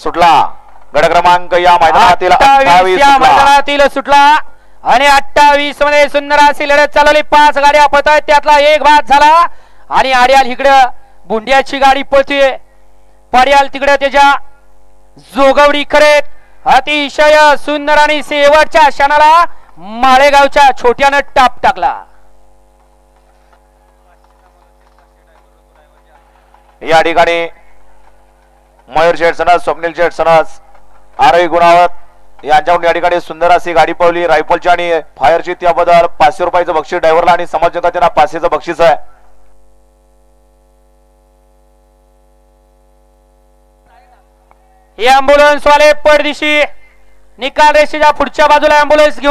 सुटला गट क्रमांक या मैदानातील 28 सुटला आणि 28 मध्ये सुंदर अशी लढत चालवली. 5 गाड्या पळत आहेत त्यातला एक बाद झाला आणि आड्याल इकडे बुंड्याची गाडी पळते. पड्याल तिकडे त्याच्या जोगवडी करेत अतिशय सुंदर आणि शेवटच्या क्षणाला माळेगावच्या छोट्यानं टाप टाकला. या ठिकाणी मयूर शेठ सनस, स्वप्नील शेठ सनस, आरोही गुणावत यांच्याकडून या ठिकाणी सुंदर अशी गाडी पळवली. रायफलची आणि फायरची त्याबद्दल 500 रुपयाचं बक्षीस ड्रायव्हरला आणि समाजजनतेला 500चं बक्षीस आहे. हे अँब्युलन्स वाले पडदिशी निकाल रेषेच्या पुढच्या बाजूला अँब्युलन्स घेऊन